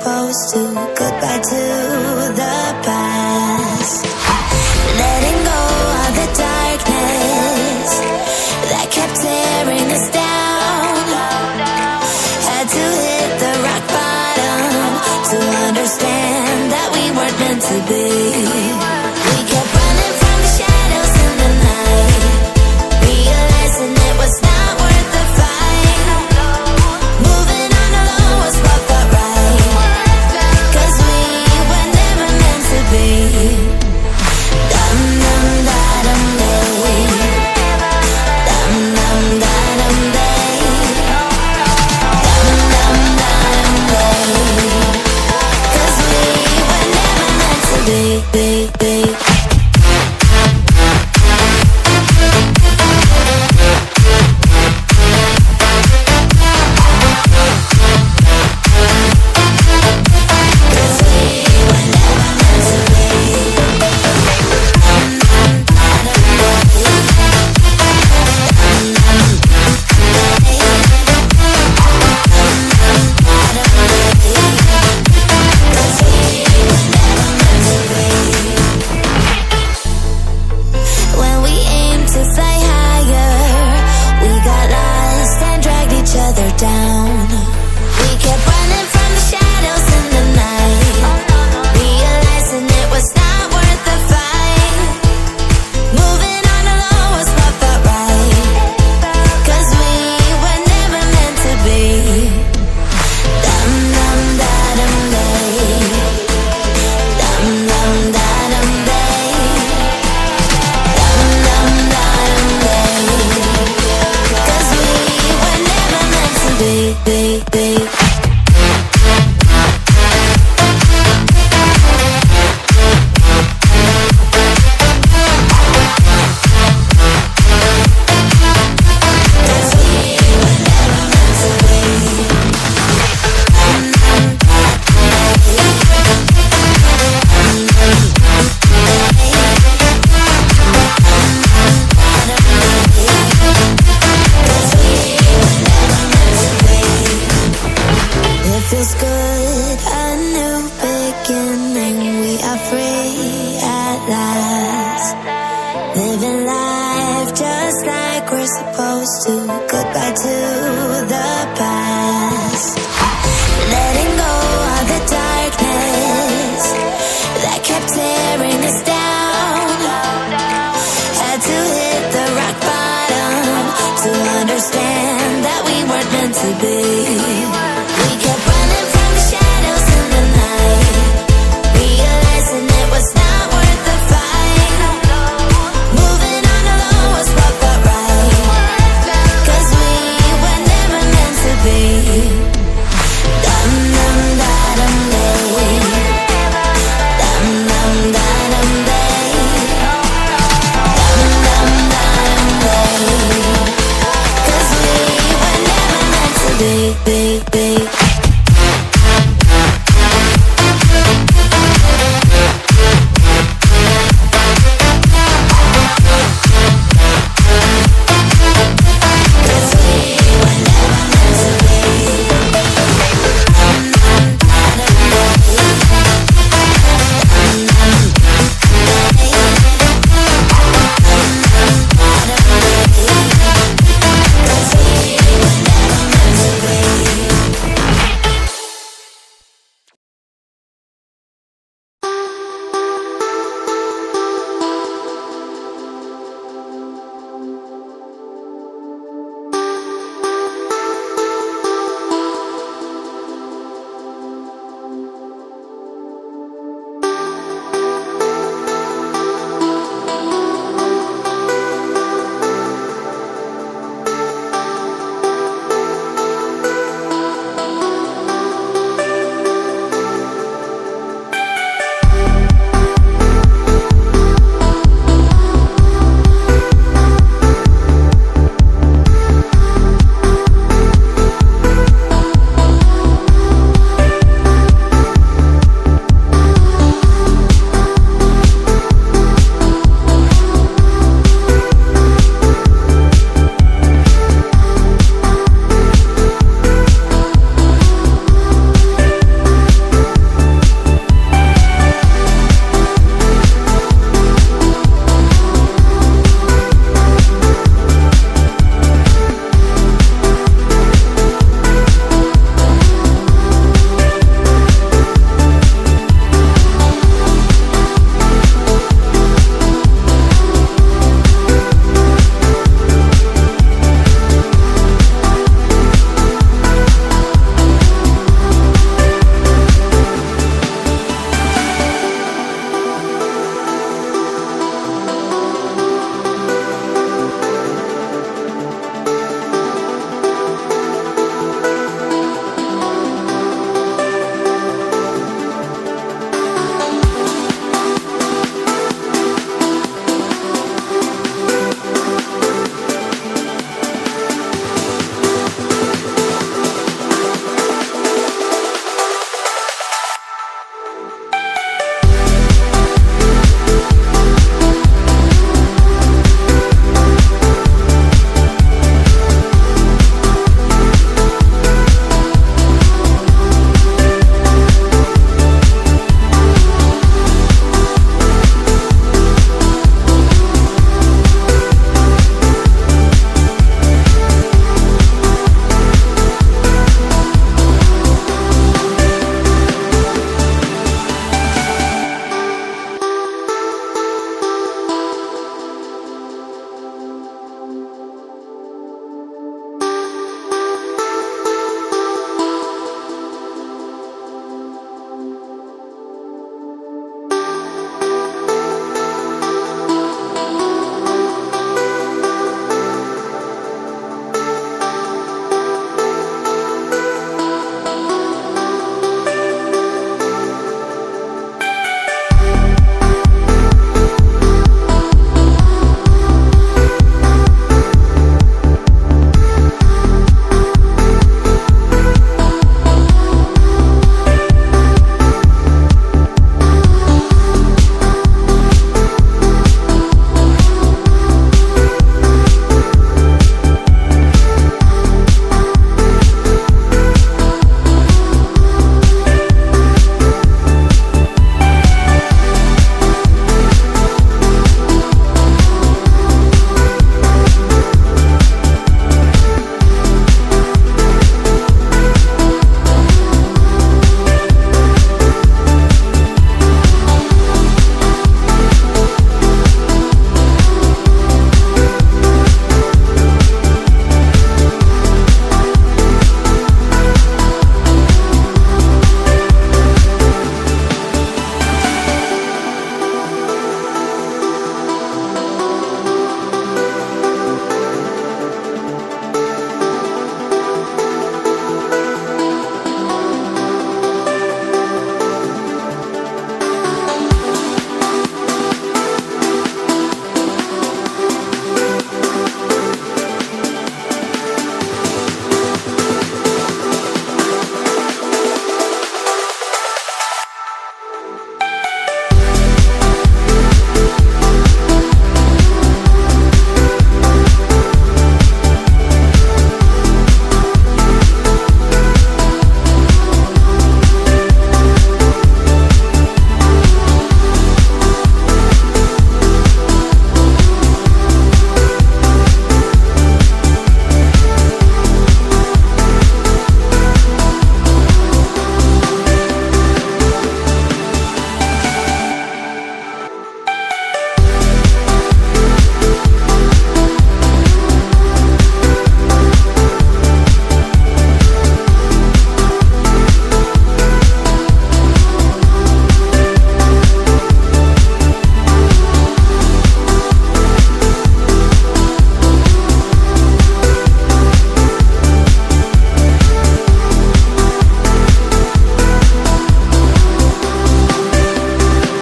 supposed to. Goodbye to the past. Letting go of the darkness that kept tearing us down. Had to hit the rock bottom to understand that we weren't meant to be. We kept running from the shadows in the night, realizing it was not worth the fight. Moving on alone was what felt right, 'cause we were never meant to be. Dum dum da dum day, dum dum da dum day, dum dum da dum day, 'cause we were never meant to be. When we aimed to fly higher, we got lost and dragged each other down. We kept running from the shadows in the night, realizing it was not worth the fight. Moving on alone was what felt right, 'cause we were never meant to be. Dum dum da dum day, dum dum da dum day, dum dum da dum day, 'cause we were never meant to be. It feels good, a new beginning. We are free at last, living life just like we're supposed to. Goodbye to the past. Letting go of the darkness that kept tearing us down. Had to hit the rock bottom to understand that we weren't meant to be. We kept running from the shadows in the night, realizing it was not worth the fight. Moving on alone was what felt right, 'cause we were never meant to be. Dum dum da dum day, dum dum da dum day, dum dum da dum day, 'cause we were never meant to be.